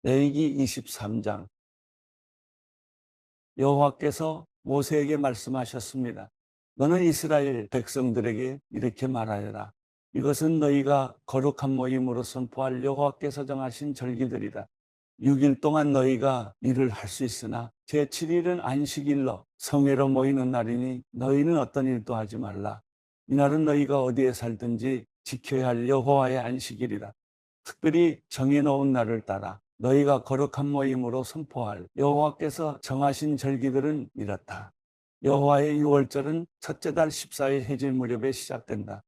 레위기 23장. 여호와께서 모세에게 말씀하셨습니다. 너는 이스라엘 백성들에게 이렇게 말하여라. 이것은 너희가 거룩한 모임으로 선포할 여호와께서 정하신 절기들이다. 6일 동안 너희가 일을 할 수 있으나 제7일은 안식일로 성회로 모이는 날이니 너희는 어떤 일도 하지 말라. 이날은 너희가 어디에 살든지 지켜야 할 여호와의 안식일이다. 특별히 정해놓은 날을 따라 너희가 거룩한 모임으로 선포할 여호와께서 정하신 절기들은 이렇다. 여호와의 유월절은 첫째 달 14일 해질 무렵에 시작된다.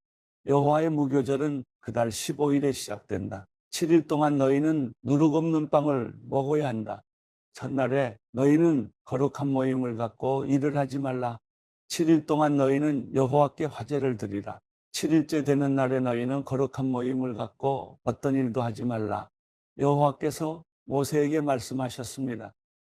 여호와의 무교절은 그 달 15일에 시작된다. 7일 동안 너희는 누룩 없는 빵을 먹어야 한다. 첫날에 너희는 거룩한 모임을 갖고 일을 하지 말라. 7일 동안 너희는 여호와께 화제를 드리라. 7일째 되는 날에 너희는 거룩한 모임을 갖고 어떤 일도 하지 말라. 여호와께서 모세에게 말씀하셨습니다.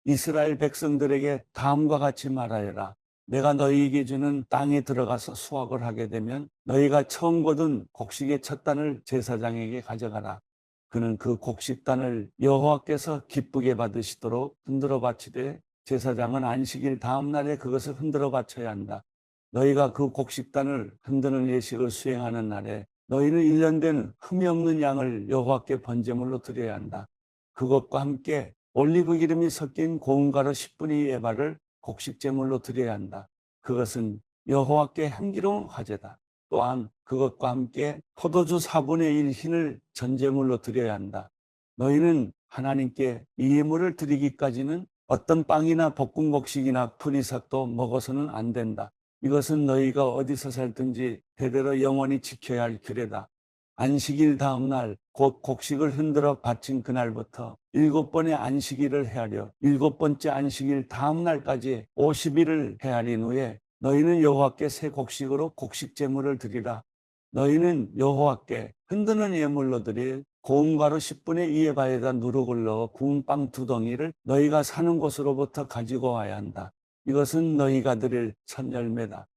이스라엘 백성들에게 다음과 같이 말하여라. 내가 너희에게 주는 땅에 들어가서 수확을 하게 되면 너희가 처음 거둔 곡식의 첫 단을 제사장에게 가져가라. 그는 그 곡식단을 여호와께서 기쁘게 받으시도록 흔들어 바치되 제사장은 안식일 다음 날에 그것을 흔들어 바쳐야 한다. 너희가 그 곡식단을 흔드는 예식을 수행하는 날에 너희는 1년 된 흠이 없는 양을 여호와께 번제물로 드려야 한다. 그것과 함께 올리브 기름이 섞인 고운 가루 10분의 2 에바를 곡식제물로 드려야 한다. 그것은 여호와께 향기로운 화제다. 또한 그것과 함께 포도주 4분의 1 흰을 전제물로 드려야 한다. 너희는 하나님께 이 예물을 드리기까지는 어떤 빵이나 볶은 곡식이나 풀이삭도 먹어서는 안 된다. 이것은 너희가 어디서 살든지 대대로 영원히 지켜야 할 규례다. 안식일 다음 날 곧 곡식을 흔들어 바친 그날부터 7번의 안식일을 헤아려 7번째 안식일 다음 날까지 50일을 헤아린 후에 너희는 여호와께 새 곡식으로 곡식 제물을 드리라. 너희는 여호와께 흔드는 예물로 드릴 고운 가루 10분의 2의 바에다 누룩을 넣어 구운 빵 2덩이를 너희가 사는 곳으로부터 가지고 와야 한다. 이것은 너희가 드릴 첫 열매다.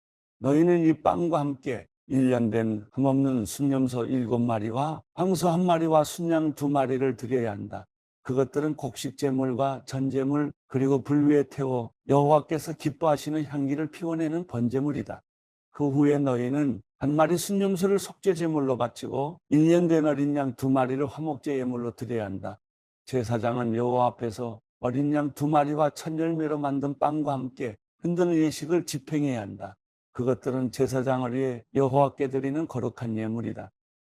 너희는 이 빵과 함께 1년 된 흠없는 순염소 7마리와 황소 1마리와 순양 2마리를 드려야 한다. 그것들은 곡식 제물과 전제물 그리고 불 위에 태워 여호와께서 기뻐하시는 향기를 피워내는 번제물이다. 그 후에 너희는 1마리 순염소를 속죄 제물로 바치고 1년 된 어린 양 2마리를 화목제 예물로 드려야 한다. 제사장은 여호와 앞에서 어린 양 2마리와 첫 열매로 만든 빵과 함께 흔드는 예식을 집행해야 한다. 그것들은 제사장을 위해 여호와께 드리는 거룩한 예물이다.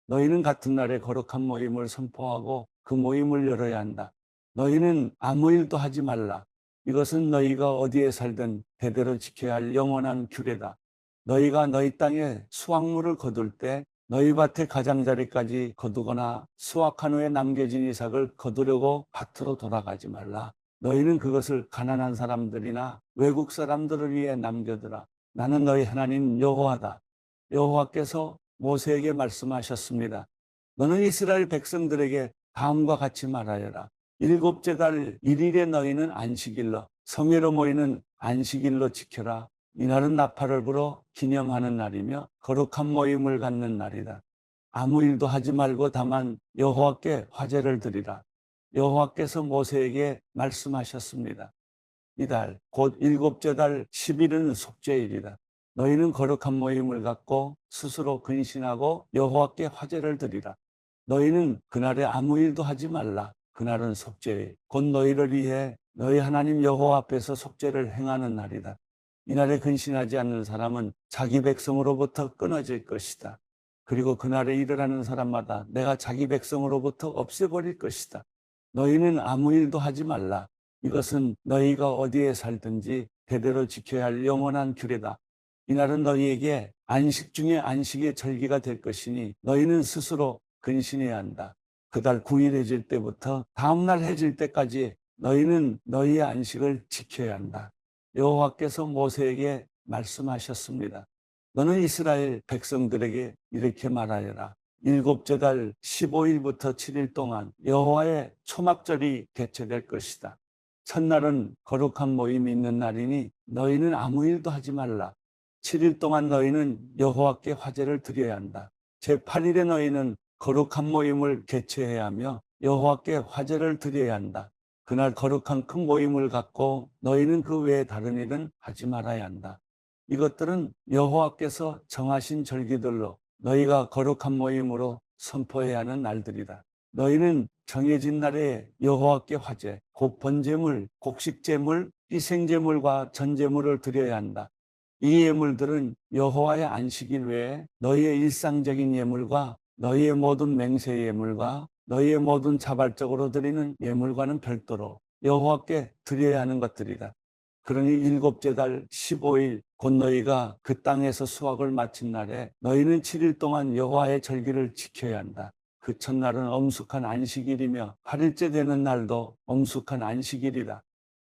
너희는 같은 날에 거룩한 모임을 선포하고 그 모임을 열어야 한다. 너희는 아무 일도 하지 말라. 이것은 너희가 어디에 살든 대대로 지켜야 할 영원한 규례다. 너희가 너희 땅에 수확물을 거둘 때 너희 밭의 가장자리까지 거두거나 수확한 후에 남겨진 이삭을 거두려고 밭으로 돌아가지 말라. 너희는 그것을 가난한 사람들이나 외국 사람들을 위해 남겨두라. 나는 너희 하나님 여호와다. 여호와께서 모세에게 말씀하셨습니다. 너는 이스라엘 백성들에게 다음과 같이 말하여라. 7째 달 1일에 너희는 안식일로 성회로 모이는 안식일로 지켜라. 이날은 나팔을 불어 기념하는 날이며 거룩한 모임을 갖는 날이다. 아무 일도 하지 말고 다만 여호와께 화제를 드리라. 여호와께서 모세에게 말씀하셨습니다. 이달 곧 7째 달 10일은 속죄일이다. 너희는 거룩한 모임을 갖고 스스로 근신하고 여호와께 화제를 드리라. 너희는 그날에 아무 일도 하지 말라. 그날은 속죄일, 곧 너희를 위해 너희 하나님 여호와 앞에서 속죄를 행하는 날이다. 이날에 근신하지 않는 사람은 자기 백성으로부터 끊어질 것이다. 그리고 그날에 일을 하는 사람마다 내가 자기 백성으로부터 없애버릴 것이다. 너희는 아무 일도 하지 말라. 이것은 너희가 어디에 살든지 대대로 지켜야 할 영원한 규례다. 이날은 너희에게 안식 중에 안식의 절기가 될 것이니 너희는 스스로 근신해야 한다. 그달 9일 해질 때부터 다음날 해질 때까지 너희는 너희의 안식을 지켜야 한다. 여호와께서 모세에게 말씀하셨습니다. 너는 이스라엘 백성들에게 이렇게 말하여라. 7째 달 15일부터 7일 동안 여호와의 초막절이 개최될 것이다. 첫날은 거룩한 모임이 있는 날이니 너희는 아무 일도 하지 말라. 7일 동안 너희는 여호와께 화제를 드려야 한다. 제8일에 너희는 거룩한 모임을 개최해야 하며 여호와께 화제를 드려야 한다. 그날 거룩한 큰 모임을 갖고 너희는 그 외에 다른 일은 하지 말아야 한다. 이것들은 여호와께서 정하신 절기들로 너희가 거룩한 모임으로 선포해야 하는 날들이다. 너희는 정해진 날에 여호와께 화제, 곧 번제물, 곡식제물, 희생제물과 전제물을 드려야 한다. 이 예물들은 여호와의 안식일 외에 너희의 일상적인 예물과 너희의 모든 맹세 예물과 너희의 모든 자발적으로 드리는 예물과는 별도로 여호와께 드려야 하는 것들이다. 그러니 일곱째 달 15일 곧 너희가 그 땅에서 수확을 마친 날에 너희는 7일 동안 여호와의 절기를 지켜야 한다. 그 첫날은 엄숙한 안식일이며 8일째 되는 날도 엄숙한 안식일이다.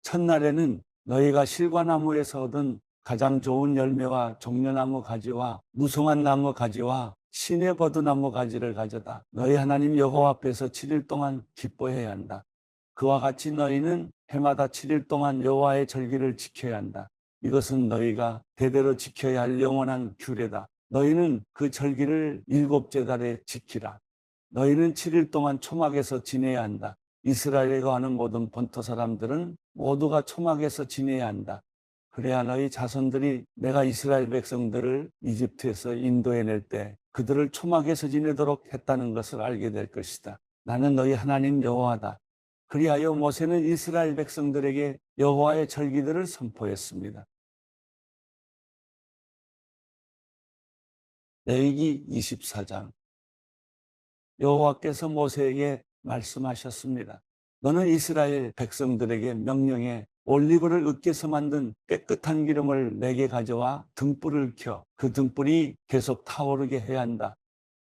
첫날에는 너희가 실과나무에서 얻은 가장 좋은 열매와 종려나무 가지와 무성한 나무 가지와 신의 버드나무 가지를 가져다 너희 하나님 여호와 앞에서 7일 동안 기뻐해야 한다. 그와 같이 너희는 해마다 7일 동안 여호와의 절기를 지켜야 한다. 이것은 너희가 대대로 지켜야 할 영원한 규례다. 너희는 그 절기를 일곱째 달에 지키라. 너희는 7일 동안 초막에서 지내야 한다. 이스라엘에 거하는 모든 본토 사람들은 모두가 초막에서 지내야 한다. 그래야 너희 자손들이 내가 이스라엘 백성들을 이집트에서 인도해낼 때 그들을 초막에서 지내도록 했다는 것을 알게 될 것이다. 나는 너희 하나님 여호와다. 그리하여 모세는 이스라엘 백성들에게 여호와의 절기들을 선포했습니다. 레위기 24장. 여호와께서 모세에게 말씀하셨습니다. 너는 이스라엘 백성들에게 명령해 올리브를 으깨서 만든 깨끗한 기름을 내게 가져와 등불을 켜 그 등불이 계속 타오르게 해야 한다.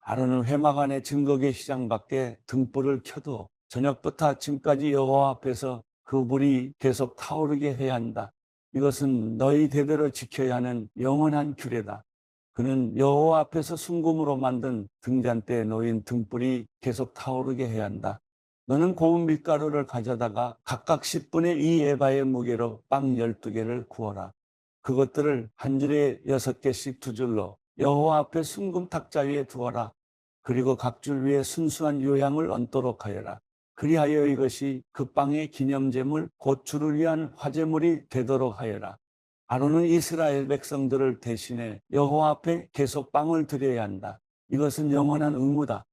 아론은 회막 안의 증거계 시장 밖에 등불을 켜도 저녁부터 아침까지 여호와 앞에서 그 불이 계속 타오르게 해야 한다. 이것은 너희 대대로 지켜야 하는 영원한 규례다. 그는 여호와 앞에서 순금으로 만든 등잔대에 놓인 등불이 계속 타오르게 해야 한다. 너는 고운 밀가루를 가져다가 각각 10분의 2 에바의 무게로 빵 12개를 구워라. 그것들을 한 줄에 6개씩 두 줄로 여호와 앞에 순금 탁자 위에 두어라. 그리고 각 줄 위에 순수한 요향을 얹도록 하여라. 그리하여 이것이 그 빵의 기념제물 곧 주를 위한 화제물이 되도록 하여라. 아론은 이스라엘 백성들을 대신해 여호와 앞에 계속 빵을 드려야 한다. 이것은 영원한 의무다.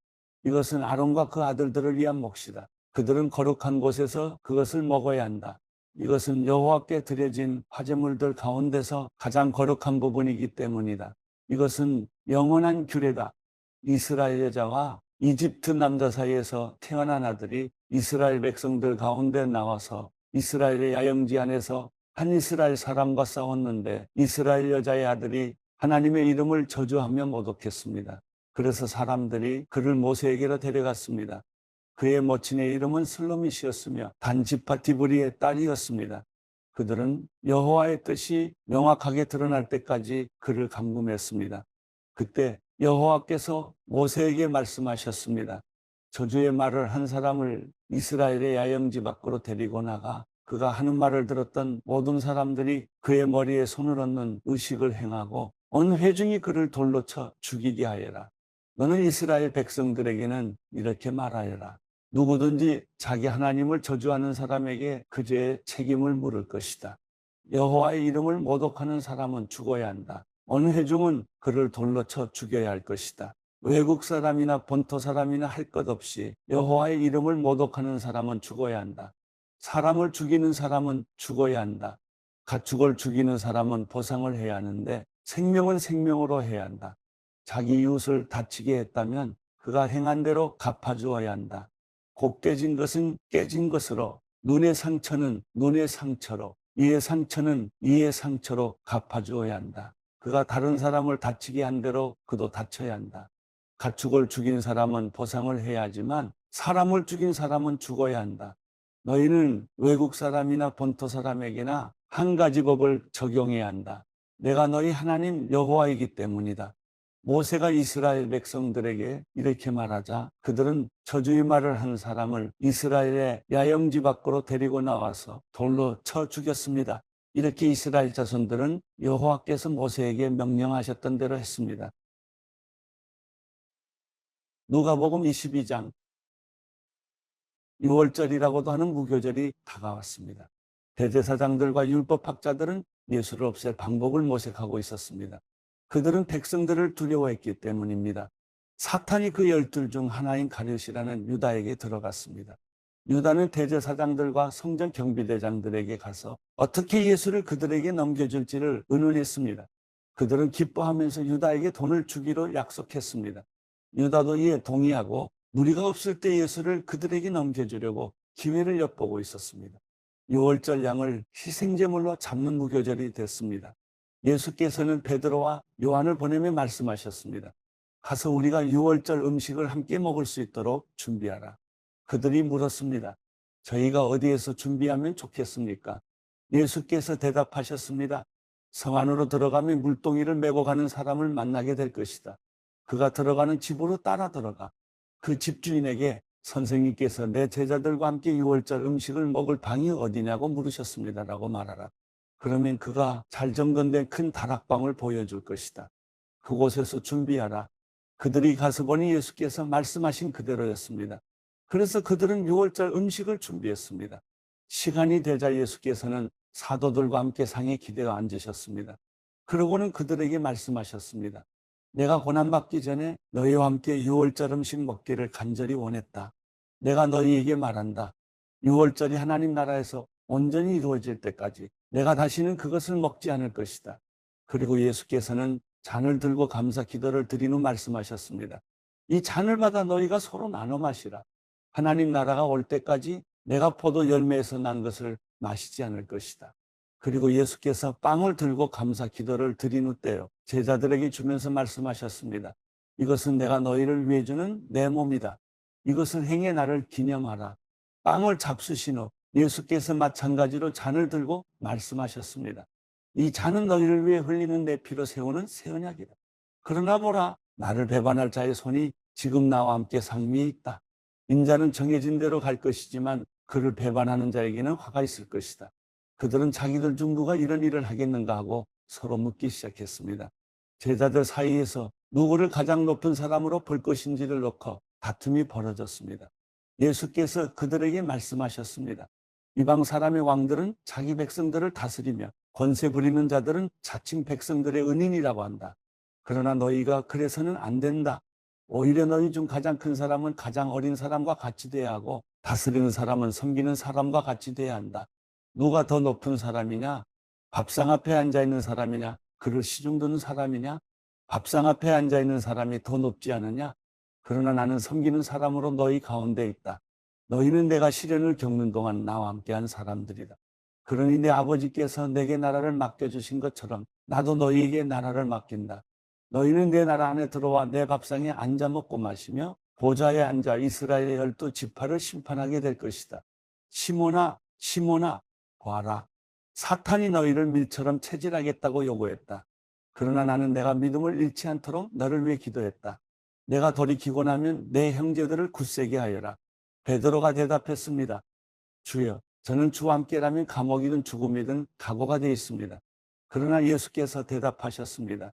이것은 아론과 그 아들들을 위한 몫이다. 그들은 거룩한 곳에서 그것을 먹어야 한다. 이것은 여호와께 드려진 화제물들 가운데서 가장 거룩한 부분이기 때문이다. 이것은 영원한 규례다. 이스라엘 여자와 이집트 남자 사이에서 태어난 아들이 이스라엘 백성들 가운데 나와서 이스라엘의 야영지 안에서 한 이스라엘 사람과 싸웠는데 이스라엘 여자의 아들이 하나님의 이름을 저주하며 모독했습니다. 그래서 사람들이 그를 모세에게로 데려갔습니다. 그의 모친의 이름은 슬로밋이었으며 단지파 디브리의 딸이었습니다. 그들은 여호와의 뜻이 명확하게 드러날 때까지 그를 감금했습니다. 그때 여호와께서 모세에게 말씀하셨습니다. 저주의 말을 한 사람을 이스라엘의 야영지 밖으로 데리고 나가 그가 하는 말을 들었던 모든 사람들이 그의 머리에 손을 얹는 의식을 행하고 온 회중이 그를 돌로 쳐 죽이게 하여라. 너는 이스라엘 백성들에게는 이렇게 말하여라. 누구든지 자기 하나님을 저주하는 사람에게 그 죄의 책임을 물을 것이다. 여호와의 이름을 모독하는 사람은 죽어야 한다. 어느 회중은 그를 돌로 쳐 죽여야 할 것이다. 외국 사람이나 본토 사람이나 할 것 없이 여호와의 이름을 모독하는 사람은 죽어야 한다. 사람을 죽이는 사람은 죽어야 한다. 가축을 죽이는 사람은 보상을 해야 하는데 생명은 생명으로 해야 한다. 자기 이웃을 다치게 했다면 그가 행한 대로 갚아주어야 한다. 곧 깨진 것은 깨진 것으로, 눈의 상처는 눈의 상처로, 이의 상처는 이의 상처로 갚아주어야 한다. 그가 다른 사람을 다치게 한 대로 그도 다쳐야 한다. 가축을 죽인 사람은 보상을 해야 하지만 사람을 죽인 사람은 죽어야 한다. 너희는 외국 사람이나 본토 사람에게나 한 가지 법을 적용해야 한다. 내가 너희 하나님 여호와이기 때문이다. 모세가 이스라엘 백성들에게 이렇게 말하자 그들은 저주의 말을 한 사람을 이스라엘의 야영지 밖으로 데리고 나와서 돌로 쳐 죽였습니다. 이렇게 이스라엘 자손들은 여호와께서 모세에게 명령하셨던 대로 했습니다. 누가복음 22장. 유월절이라고도 하는 무교절이 다가왔습니다. 대제사장들과 율법학자들은 예수를 없앨 방법을 모색하고 있었습니다. 그들은 백성들을 두려워했기 때문입니다. 사탄이 그 12 중 하나인 가룟이라는 유다에게 들어갔습니다. 유다는 대제사장들과 성전 경비대장들에게 가서 어떻게 예수를 그들에게 넘겨줄지를 의논했습니다. 그들은 기뻐하면서 유다에게 돈을 주기로 약속했습니다. 유다도 이에 동의하고 무리가 없을 때 예수를 그들에게 넘겨주려고 기회를 엿보고 있었습니다. 유월절 양을 희생제물로 잡는 무교절이 됐습니다. 예수께서는 베드로와 요한을 보내며 말씀하셨습니다. 가서 우리가 유월절 음식을 함께 먹을 수 있도록 준비하라. 그들이 물었습니다. 저희가 어디에서 준비하면 좋겠습니까? 예수께서 대답하셨습니다. 성 안으로 들어가면 물동이를 메고 가는 사람을 만나게 될 것이다. 그가 들어가는 집으로 따라 들어가 그 집주인에게 선생님께서 내 제자들과 함께 유월절 음식을 먹을 방이 어디냐고 물으셨습니다. 라고 말하라. 그러면 그가 잘 정돈된 큰 다락방을 보여줄 것이다. 그곳에서 준비하라. 그들이 가서 보니 예수께서 말씀하신 그대로였습니다. 그래서 그들은 유월절 음식을 준비했습니다. 시간이 되자 예수께서는 사도들과 함께 상에 기대어 앉으셨습니다. 그러고는 그들에게 말씀하셨습니다. 내가 고난받기 전에 너희와 함께 유월절 음식 먹기를 간절히 원했다. 내가 너희에게 말한다. 유월절이 하나님 나라에서 온전히 이루어질 때까지 내가 다시는 그것을 먹지 않을 것이다. 그리고 예수께서는 잔을 들고 감사 기도를 드린 후 말씀하셨습니다. 이 잔을 받아 너희가 서로 나눠 마시라. 하나님 나라가 올 때까지 내가 포도 열매에서 난 것을 마시지 않을 것이다. 그리고 예수께서 빵을 들고 감사 기도를 드린 후 떼어 제자들에게 주면서 말씀하셨습니다. 이것은 내가 너희를 위해 주는 내 몸이다. 이것을 행해 나를 기념하라. 빵을 잡수신 후 예수께서 마찬가지로 잔을 들고 말씀하셨습니다. 이 잔은 너희를 위해 흘리는 내 피로 세우는 새 언약이다. 그러나 보라, 나를 배반할 자의 손이 지금 나와 함께 상미에 있다. 인자는 정해진 대로 갈 것이지만 그를 배반하는 자에게는 화가 있을 것이다. 그들은 자기들 중 누가 이런 일을 하겠는가 하고 서로 묻기 시작했습니다. 제자들 사이에서 누구를 가장 높은 사람으로 볼 것인지를 놓고 다툼이 벌어졌습니다. 예수께서 그들에게 말씀하셨습니다. 이방 사람의 왕들은 자기 백성들을 다스리며 권세 부리는 자들은 자칭 백성들의 은인이라고 한다. 그러나 너희가 그래서는 안 된다. 오히려 너희 중 가장 큰 사람은 가장 어린 사람과 같이 돼야 하고 다스리는 사람은 섬기는 사람과 같이 돼야 한다. 누가 더 높은 사람이냐? 밥상 앞에 앉아있는 사람이냐? 그를 시중드는 사람이냐? 밥상 앞에 앉아있는 사람이 더 높지 않으냐? 그러나 나는 섬기는 사람으로 너희 가운데 있다. 너희는 내가 시련을 겪는 동안 나와 함께한 사람들이다. 그러니 내 아버지께서 내게 나라를 맡겨주신 것처럼 나도 너희에게 나라를 맡긴다. 너희는 내 나라 안에 들어와 내 밥상에 앉아 먹고 마시며 보좌에 앉아 이스라엘의 12지파를 심판하게 될 것이다. 시몬아, 시몬아, 봐라. 사탄이 너희를 밀처럼 체질하겠다고 요구했다. 그러나 나는 내가 믿음을 잃지 않도록 너를 위해 기도했다. 내가 돌이키고 나면 내 형제들을 굳세게 하여라. 베드로가 대답했습니다. 주여, 저는 주와 함께라면 감옥이든 죽음이든 각오가 되어 있습니다. 그러나 예수께서 대답하셨습니다.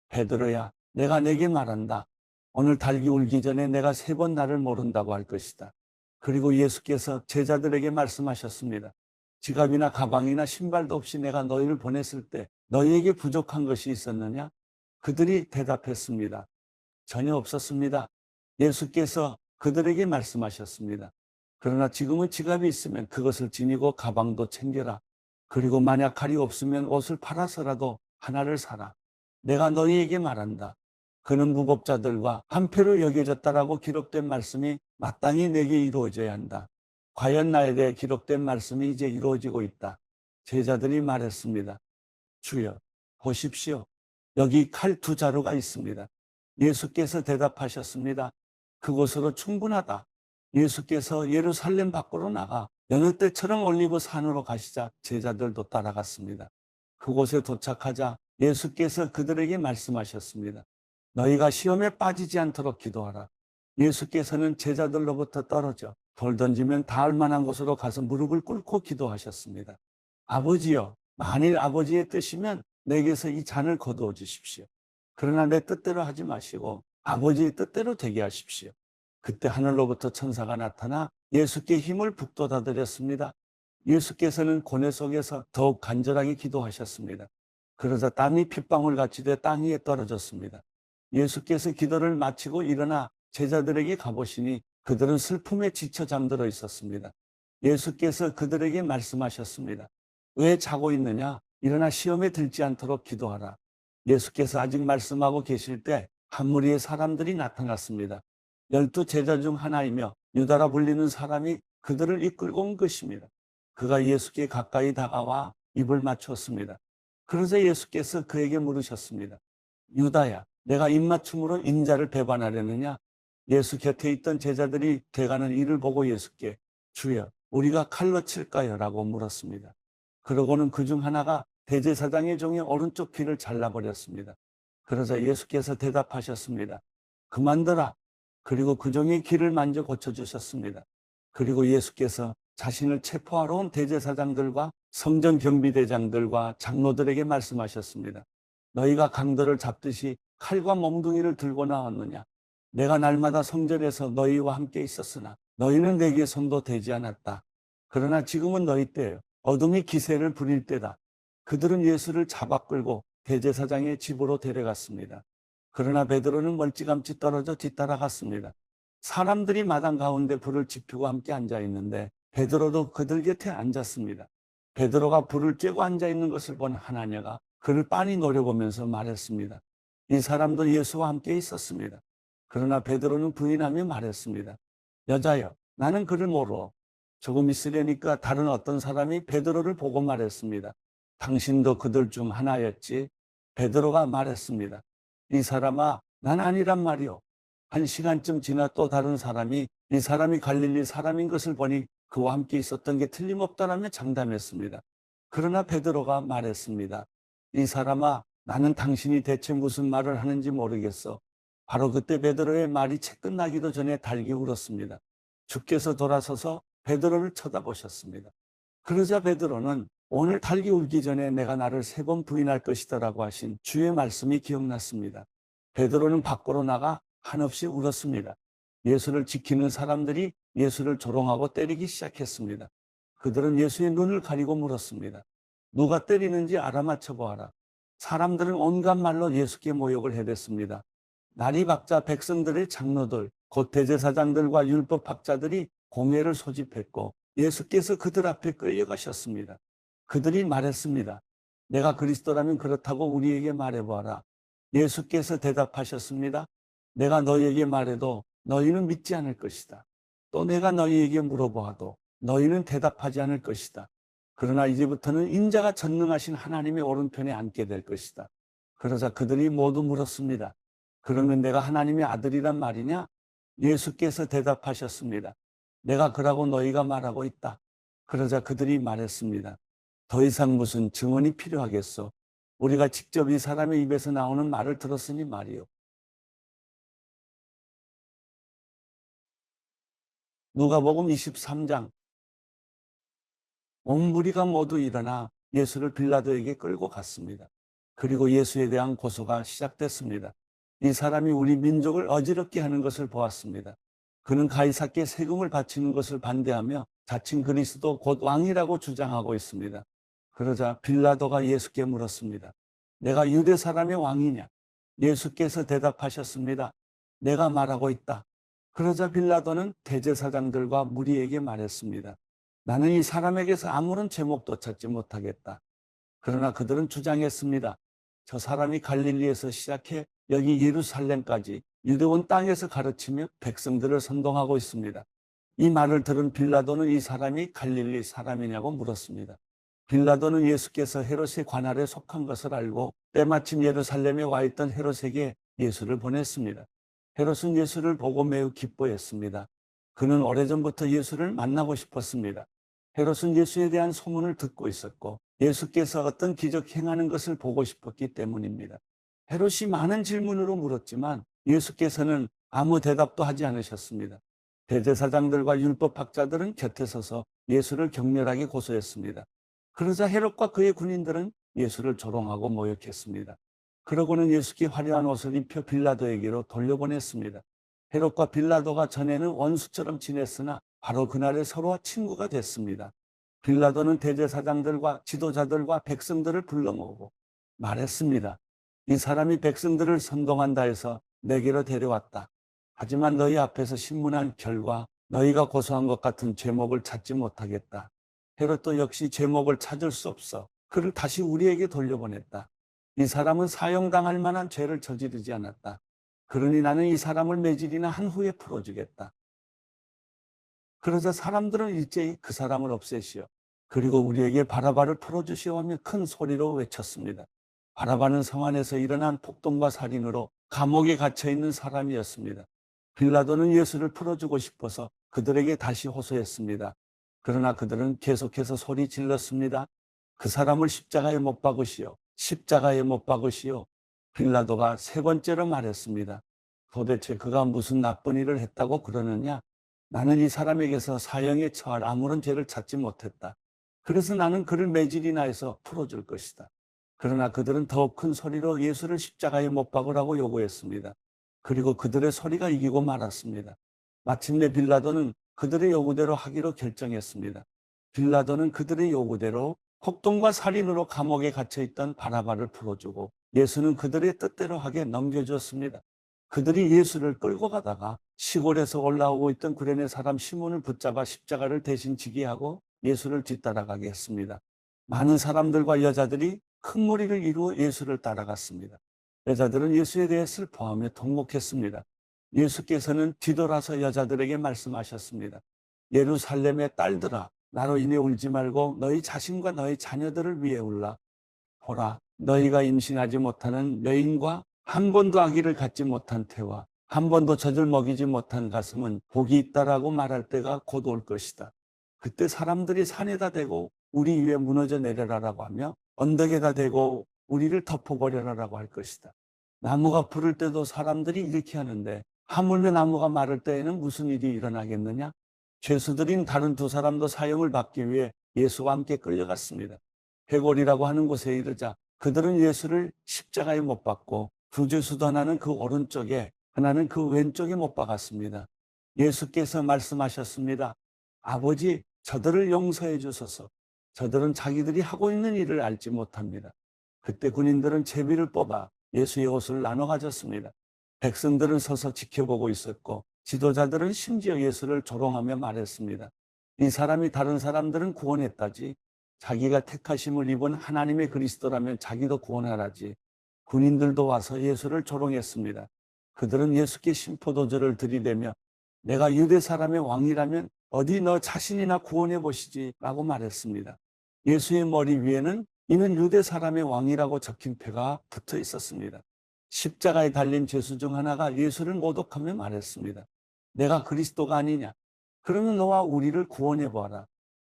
베드로야, 내가 내게 말한다. 오늘 닭이 울기 전에 내가 3번 나를 모른다고 할 것이다. 그리고 예수께서 제자들에게 말씀하셨습니다. 지갑이나 가방이나 신발도 없이 내가 너희를 보냈을 때 너희에게 부족한 것이 있었느냐? 그들이 대답했습니다. 전혀 없었습니다. 예수께서 그들에게 말씀하셨습니다. 그러나 지금은 지갑이 있으면 그것을 지니고 가방도 챙겨라. 그리고 만약 칼이 없으면 옷을 팔아서라도 하나를 사라. 내가 너희에게 말한다. 그는 무법자들과 한패로 여겨졌다라고 기록된 말씀이 마땅히 내게 이루어져야 한다. 과연 나에 대해 기록된 말씀이 이제 이루어지고 있다. 제자들이 말했습니다. 주여, 보십시오. 여기 칼 2자루가 있습니다. 예수께서 대답하셨습니다. 그곳으로 충분하다. 예수께서 예루살렘 밖으로 나가 여느 때처럼 올리브 산으로 가시자 제자들도 따라갔습니다. 그곳에 도착하자 예수께서 그들에게 말씀하셨습니다. 너희가 시험에 빠지지 않도록 기도하라. 예수께서는 제자들로부터 떨어져 돌 던지면 닿을 만한 곳으로 가서 무릎을 꿇고 기도하셨습니다. 아버지여, 만일 아버지의 뜻이면 내게서 이 잔을 거두어 주십시오. 그러나 내 뜻대로 하지 마시고 아버지의 뜻대로 되게 하십시오. 그때 하늘로부터 천사가 나타나 예수께 힘을 북돋아드렸습니다. 예수께서는 고뇌 속에서 더욱 간절하게 기도하셨습니다. 그러자 땀이 핏방울같이 돼 땅 위에 떨어졌습니다. 예수께서 기도를 마치고 일어나 제자들에게 가보시니 그들은 슬픔에 지쳐 잠들어 있었습니다. 예수께서 그들에게 말씀하셨습니다. 왜 자고 있느냐? 일어나 시험에 들지 않도록 기도하라. 예수께서 아직 말씀하고 계실 때 한 무리의 사람들이 나타났습니다. 12 제자 중 하나이며 유다라 불리는 사람이 그들을 이끌고 온 것입니다. 그가 예수께 가까이 다가와 입을 맞췄습니다. 그러자 예수께서 그에게 물으셨습니다. 유다야, 내가 입맞춤으로 인자를 배반하려느냐? 예수 곁에 있던 제자들이 돼가는 이를 보고 예수께 주여, 우리가 칼로 칠까요? 라고 물었습니다. 그러고는 그중 하나가 대제사장의 종의 오른쪽 귀를 잘라버렸습니다. 그러자 예수께서 대답하셨습니다. 그만둬라. 그리고 그 종의 귀를 만져 고쳐주셨습니다. 그리고 예수께서 자신을 체포하러 온 대제사장들과 성전 경비대장들과 장로들에게 말씀하셨습니다. 너희가 강도를 잡듯이 칼과 몽둥이를 들고 나왔느냐? 내가 날마다 성전에서 너희와 함께 있었으나 너희는 내게 손도 대지 않았다. 그러나 지금은 너희 때요. 어둠이 기세를 부릴 때다. 그들은 예수를 잡아 끌고 대제사장의 집으로 데려갔습니다. 그러나 베드로는 멀찌감치 떨어져 뒤따라갔습니다. 사람들이 마당 가운데 불을 지피고 함께 앉아 있는데 베드로도 그들 곁에 앉았습니다. 베드로가 불을 쬐고 앉아 있는 것을 본 하나냐가 그를 빤히 노려보면서 말했습니다. 이 사람도 예수와 함께 있었습니다. 그러나 베드로는 부인하며 말했습니다. 여자여, 나는 그를 모르. 조금 있으려니까 다른 어떤 사람이 베드로를 보고 말했습니다. 당신도 그들 중 하나였지? 베드로가 말했습니다. 이 사람아, 난 아니란 말이오. 1시간쯤 지나 또 다른 사람이 이 사람이 갈릴리 사람인 것을 보니 그와 함께 있었던 게 틀림없다라며 장담했습니다. 그러나 베드로가 말했습니다. 이 사람아, 나는 당신이 대체 무슨 말을 하는지 모르겠어. 바로 그때 베드로의 말이 채 끝나기도 전에 달기 울었습니다. 주께서 돌아서서 베드로를 쳐다보셨습니다. 그러자 베드로는 오늘 달기 울기 전에 내가 나를 3번 부인할 것이다라고 하신 주의 말씀이 기억났습니다. 베드로는 밖으로 나가 한없이 울었습니다. 예수를 지키는 사람들이 예수를 조롱하고 때리기 시작했습니다. 그들은 예수의 눈을 가리고 물었습니다. 누가 때리는지 알아맞혀 보아라. 사람들은 온갖 말로 예수께 모욕을 해댔습니다. 나리박자 백성들의 장로들, 곧 대제사장들과 율법학자들이 공회를 소집했고 예수께서 그들 앞에 끌려가셨습니다. 그들이 말했습니다. 내가 그리스도라면 그렇다고 우리에게 말해보아라. 예수께서 대답하셨습니다. 내가 너희에게 말해도 너희는 믿지 않을 것이다. 또 내가 너희에게 물어보아도 너희는 대답하지 않을 것이다. 그러나 이제부터는 인자가 전능하신 하나님의 오른편에 앉게 될 것이다. 그러자 그들이 모두 물었습니다. 그러면 내가 하나님의 아들이란 말이냐? 예수께서 대답하셨습니다. 내가 그라고 너희가 말하고 있다. 그러자 그들이 말했습니다. 더 이상 무슨 증언이 필요하겠소? 우리가 직접 이 사람의 입에서 나오는 말을 들었으니 말이요. 누가복음 23장. 온 무리가 모두 일어나 예수를 빌라도에게 끌고 갔습니다. 그리고 예수에 대한 고소가 시작됐습니다. 이 사람이 우리 민족을 어지럽게 하는 것을 보았습니다. 그는 가이사께 세금을 바치는 것을 반대하며 자칭 그리스도 곧 왕이라고 주장하고 있습니다. 그러자 빌라도가 예수께 물었습니다. 내가 유대 사람의 왕이냐? 예수께서 대답하셨습니다. 내가 말하고 있다. 그러자 빌라도는 대제사장들과 무리에게 말했습니다. 나는 이 사람에게서 아무런 제목도 찾지 못하겠다. 그러나 그들은 주장했습니다. 저 사람이 갈릴리에서 시작해 여기 예루살렘까지 유대 온 땅에서 가르치며 백성들을 선동하고 있습니다. 이 말을 들은 빌라도는 이 사람이 갈릴리 사람이냐고 물었습니다. 빌라도는 예수께서 헤롯의 관할에 속한 것을 알고 때마침 예루살렘에 와 있던 헤롯에게 예수를 보냈습니다. 헤롯은 예수를 보고 매우 기뻐했습니다. 그는 오래전부터 예수를 만나고 싶었습니다. 헤롯은 예수에 대한 소문을 듣고 있었고 예수께서 어떤 기적 행하는 것을 보고 싶었기 때문입니다. 헤롯이 많은 질문으로 물었지만 예수께서는 아무 대답도 하지 않으셨습니다. 대제사장들과 율법학자들은 곁에 서서 예수를 격렬하게 고소했습니다. 그러자 헤롯과 그의 군인들은 예수를 조롱하고 모욕했습니다. 그러고는 예수께 화려한 옷을 입혀 빌라도에게로 돌려보냈습니다. 헤롯과 빌라도가 전에는 원수처럼 지냈으나 바로 그날에 서로 친구가 됐습니다. 빌라도는 대제사장들과 지도자들과 백성들을 불러모으고 말했습니다. 이 사람이 백성들을 선동한다 해서 내게로 데려왔다. 하지만 너희 앞에서 신문한 결과 너희가 고소한 것 같은 죄목을 찾지 못하겠다. 헤롯도 역시 죄목을 찾을 수 없어 그를 다시 우리에게 돌려보냈다. 이 사람은 사형당할 만한 죄를 저지르지 않았다. 그러니 나는 이 사람을 매질이나 한 후에 풀어주겠다. 그러자 사람들은 일제히 그 사람을 없애시오. 그리고 우리에게 바라바를 풀어주시오 하며 큰 소리로 외쳤습니다. 바라바는 성 안에서 일어난 폭동과 살인으로 감옥에 갇혀있는 사람이었습니다. 빌라도는 예수를 풀어주고 싶어서 그들에게 다시 호소했습니다. 그러나 그들은 계속해서 소리 질렀습니다. 그 사람을 십자가에 못 박으시오. 십자가에 못 박으시오. 빌라도가 세 번째로 말했습니다. 도대체 그가 무슨 나쁜 일을 했다고 그러느냐? 나는 이 사람에게서 사형에 처할 아무런 죄를 찾지 못했다. 그래서 나는 그를 매질이나 해서 풀어줄 것이다. 그러나 그들은 더욱 큰 소리로 예수를 십자가에 못 박으라고 요구했습니다. 그리고 그들의 소리가 이기고 말았습니다. 마침내 빌라도는 그들의 요구대로 하기로 결정했습니다. 빌라도는 그들의 요구대로 폭동과 살인으로 감옥에 갇혀있던 바라바를 풀어주고 예수는 그들의 뜻대로 하게 넘겨주었습니다. 그들이 예수를 끌고 가다가 시골에서 올라오고 있던 구레네 사람 시몬을 붙잡아 십자가를 대신 지게 하고 예수를 뒤따라가게 했습니다. 많은 사람들과 여자들이 큰 무리를 이루어 예수를 따라갔습니다. 여자들은 예수에 대해 슬퍼하며 통곡했습니다. 예수께서는 뒤돌아서 여자들에게 말씀하셨습니다. 예루살렘의 딸들아, 나로 인해 울지 말고 너희 자신과 너희 자녀들을 위해 울라. 보라, 너희가 임신하지 못하는 여인과 한 번도 아기를 갖지 못한 태와 한 번도 젖을 먹이지 못한 가슴은 복이 있다라고 말할 때가 곧 올 것이다. 그때 사람들이 산에다 대고 우리 위에 무너져 내려라라고 하며 언덕에다 대고 우리를 덮어버려라라고 할 것이다. 나무가 부를 때도 사람들이 이렇게 하는데 하물며 나무가 마를 때에는 무슨 일이 일어나겠느냐? 죄수들인 다른 두 사람도 사형을 받기 위해 예수와 함께 끌려갔습니다. 회골이라고 하는 곳에 이르자 그들은 예수를 십자가에 못 박고 두 죄수도 하나는 그 오른쪽에 하나는 그 왼쪽에 못 박았습니다. 예수께서 말씀하셨습니다. 아버지, 저들을 용서해 주소서. 저들은 자기들이 하고 있는 일을 알지 못합니다. 그때 군인들은 제비를 뽑아 예수의 옷을 나눠 가졌습니다. 백성들은 서서 지켜보고 있었고 지도자들은 심지어 예수를 조롱하며 말했습니다. 이 사람이 다른 사람들은 구원했다지 자기가 택하심을 입은 하나님의 그리스도라면 자기도 구원하라지. 군인들도 와서 예수를 조롱했습니다. 그들은 예수께 심포도주를 들이대며 내가 유대 사람의 왕이라면 어디 너 자신이나 구원해 보시지 라고 말했습니다. 예수의 머리 위에는 이는 유대 사람의 왕이라고 적힌 표가 붙어 있었습니다. 십자가에 달린 죄수 중 하나가 예수를 모독하며 말했습니다. 내가 그리스도가 아니냐? 그러면 너와 우리를 구원해 보아라.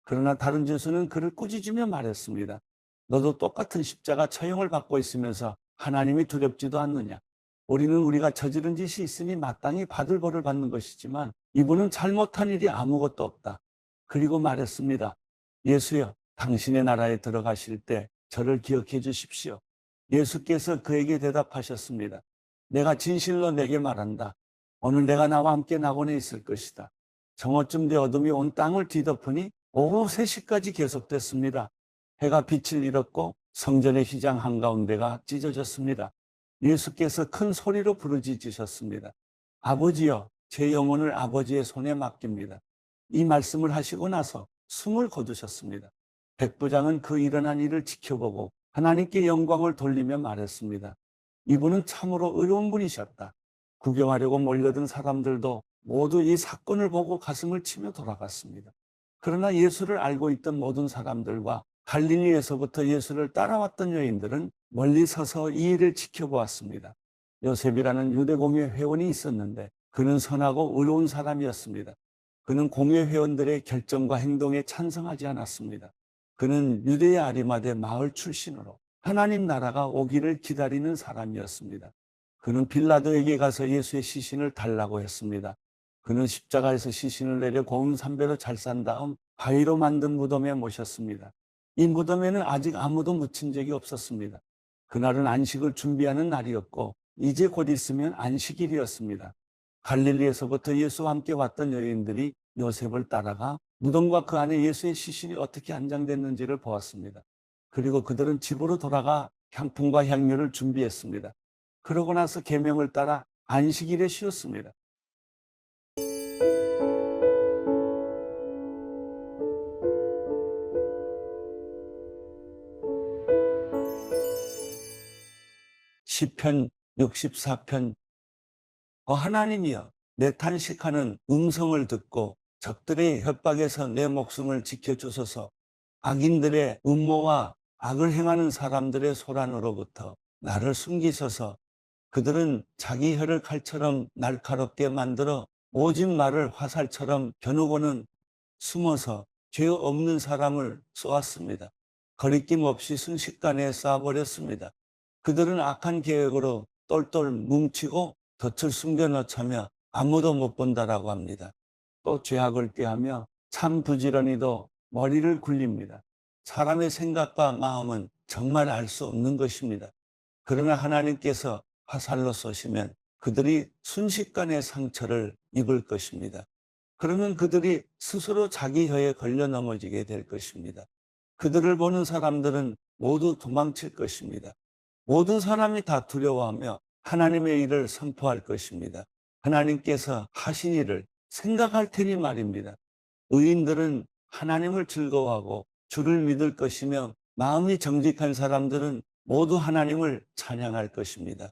그러나 다른 죄수는 그를 꾸짖으며 말했습니다. 너도 똑같은 십자가 처형을 받고 있으면서 하나님이 두렵지도 않느냐? 우리는 우리가 저지른 짓이 있으니 마땅히 받을 벌을 받는 것이지만 이분은 잘못한 일이 아무것도 없다. 그리고 말했습니다. 예수여, 당신의 나라에 들어가실 때 저를 기억해 주십시오. 예수께서 그에게 대답하셨습니다. 내가 진실로 내게 말한다. 오늘 내가 나와 함께 낙원에 있을 것이다. 정오쯤 돼 어둠이 온 땅을 뒤덮으니 오후 3시까지 계속됐습니다. 해가 빛을 잃었고 성전의 휘장 한가운데가 찢어졌습니다. 예수께서 큰 소리로 부르짖으셨습니다. 아버지여, 제 영혼을 아버지의 손에 맡깁니다. 이 말씀을 하시고 나서 숨을 거두셨습니다. 백부장은 그 일어난 일을 지켜보고 하나님께 영광을 돌리며 말했습니다. 이분은 참으로 의로운 분이셨다. 구경하려고 몰려든 사람들도 모두 이 사건을 보고 가슴을 치며 돌아갔습니다. 그러나 예수를 알고 있던 모든 사람들과 갈릴리에서부터 예수를 따라왔던 여인들은 멀리 서서 이 일을 지켜보았습니다. 요셉이라는 유대 공회 회원이 있었는데 그는 선하고 의로운 사람이었습니다. 그는 공회 회원들의 결정과 행동에 찬성하지 않았습니다. 그는 유대의 아리마대 마을 출신으로 하나님 나라가 오기를 기다리는 사람이었습니다. 그는 빌라도에게 가서 예수의 시신을 달라고 했습니다. 그는 십자가에서 시신을 내려 고운 삼배로 잘 싼 다음 바위로 만든 무덤에 모셨습니다. 이 무덤에는 아직 아무도 묻힌 적이 없었습니다. 그날은 안식을 준비하는 날이었고 이제 곧 있으면 안식일이었습니다. 갈릴리에서부터 예수와 함께 왔던 여인들이 요셉을 따라가 무덤과 그 안에 예수의 시신이 어떻게 안장됐는지를 보았습니다. 그리고 그들은 집으로 돌아가 향품과 향료를 준비했습니다. 그러고 나서 계명을 따라 안식일에 쉬었습니다. 시편 64편 하나님이여 내 탄식하는 음성을 듣고 적들의 협박에서 내 목숨을 지켜주소서. 악인들의 음모와 악을 행하는 사람들의 소란으로부터 나를 숨기소서. 그들은 자기 혀를 칼처럼 날카롭게 만들어 오직 말을 화살처럼 겨누고는 숨어서 죄 없는 사람을 쏘았습니다. 거리낌 없이 순식간에 쏴버렸습니다. 그들은 악한 계획으로 똘똘 뭉치고 덫을 숨겨놓자며 아무도 못 본다라고 합니다. 또 죄악을 꾀하며 참 부지런히도 머리를 굴립니다. 사람의 생각과 마음은 정말 알 수 없는 것입니다. 그러나 하나님께서 화살로 쏘시면 그들이 순식간에 상처를 입을 것입니다. 그러면 그들이 스스로 자기 혀에 걸려 넘어지게 될 것입니다. 그들을 보는 사람들은 모두 도망칠 것입니다. 모든 사람이 다 두려워하며 하나님의 일을 선포할 것입니다. 하나님께서 하신 일을 생각할 테니 말입니다. 의인들은 하나님을 즐거워하고 주를 믿을 것이며 마음이 정직한 사람들은 모두 하나님을 찬양할 것입니다.